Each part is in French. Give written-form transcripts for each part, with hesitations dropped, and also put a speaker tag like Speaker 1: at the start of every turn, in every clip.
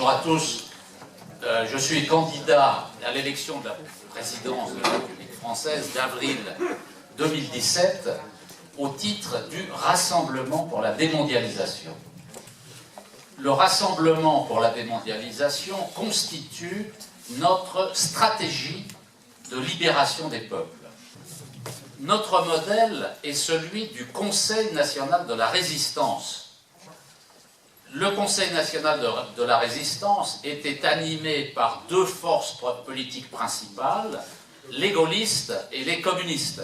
Speaker 1: Bonjour à tous. Je suis candidat à l'élection de la présidence de la République française d'avril 2017 au titre du Rassemblement pour la démondialisation. Le Rassemblement pour la démondialisation constitue notre stratégie de libération des peuples. Notre modèle est celui du Conseil national de la résistance. Le Conseil national de la résistance était animé par deux forces politiques principales, les gaullistes et les communistes.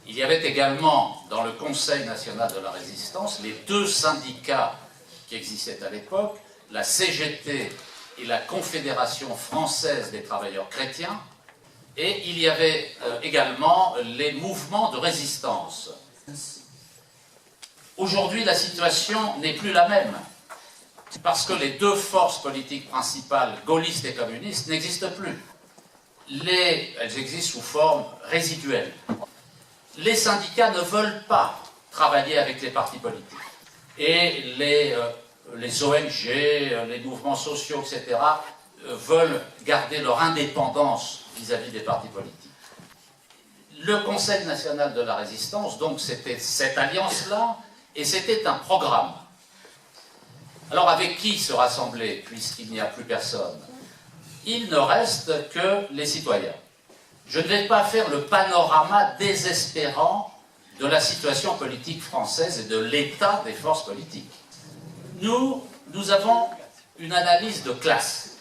Speaker 1: Il y avait également dans le Conseil national de la résistance les deux syndicats qui existaient à l'époque, la CGT et la Confédération française des travailleurs chrétiens, et il y avait également les mouvements de résistance. Aujourd'hui, la situation n'est plus la même, parce que les deux forces politiques principales, gaullistes et communistes, n'existent plus. Elles existent sous forme résiduelle. Les syndicats ne veulent pas travailler avec les partis politiques. Et les ONG, les mouvements sociaux, etc., veulent garder leur indépendance vis-à-vis des partis politiques. Le Conseil national de la résistance, donc, c'était cette alliance-là, et c'était un programme. Alors, avec qui se rassembler, puisqu'il n'y a plus personne? Il ne reste que les citoyens. Je ne vais pas faire le panorama désespérant de la situation politique française et de l'état des forces politiques. Nous avons une analyse de classe.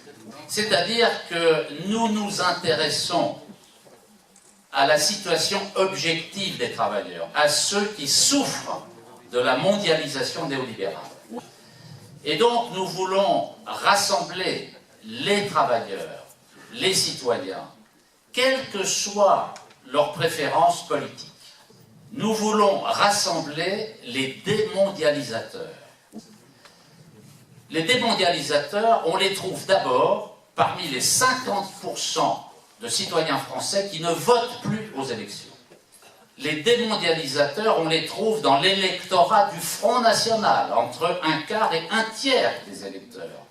Speaker 1: C'est-à-dire que nous nous intéressons à la situation objective des travailleurs, à ceux qui souffrent de la mondialisation néolibérale. Et donc nous voulons rassembler les travailleurs, les citoyens, quelles que soient leurs préférences politiques. Nous voulons rassembler les démondialisateurs. Les démondialisateurs, on les trouve d'abord parmi les 50% de citoyens français qui ne votent plus aux élections. Les démondialisateurs, on les trouve dans l'électorat du Front National, entre un quart et un tiers des électeurs.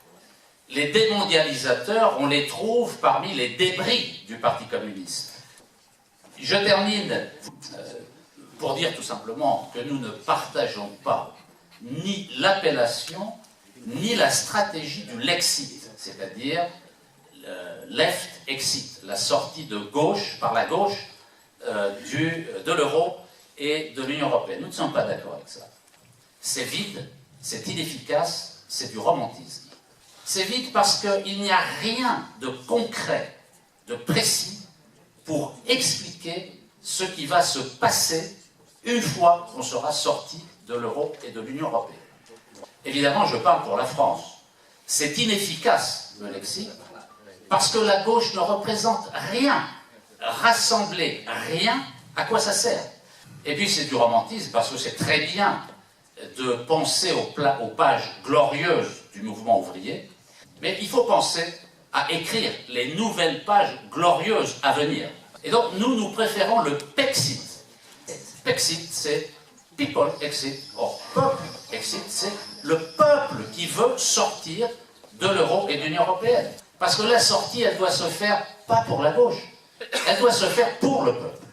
Speaker 1: Les démondialisateurs, on les trouve parmi les débris du Parti communiste. Je termine pour dire tout simplement que nous ne partageons pas ni l'appellation ni la stratégie du Lexit, c'est-à-dire left exit, la sortie de gauche, par la gauche, de l'euro et de l'Union européenne. Nous ne sommes pas d'accord avec ça. C'est vide, c'est inefficace, c'est du romantisme. C'est vide parce qu'il n'y a rien de concret, de précis, pour expliquer ce qui va se passer une fois qu'on sera sorti de l'euro et de l'Union européenne. Évidemment, je parle pour la France. C'est inefficace, le Lexit, parce que la gauche ne représente rien. Rassembler rien, à quoi ça sert? Et puis c'est du romantisme, parce que c'est très bien de penser aux pages glorieuses du mouvement ouvrier, mais il faut penser à écrire les nouvelles pages glorieuses à venir. Et donc nous préférons le Pexit. Pexit, c'est people exit, or peuple exit, c'est le peuple qui veut sortir de l'euro et de l'Union européenne. Parce que la sortie, elle doit se faire pas pour la gauche, elle doit se faire pour le peuple.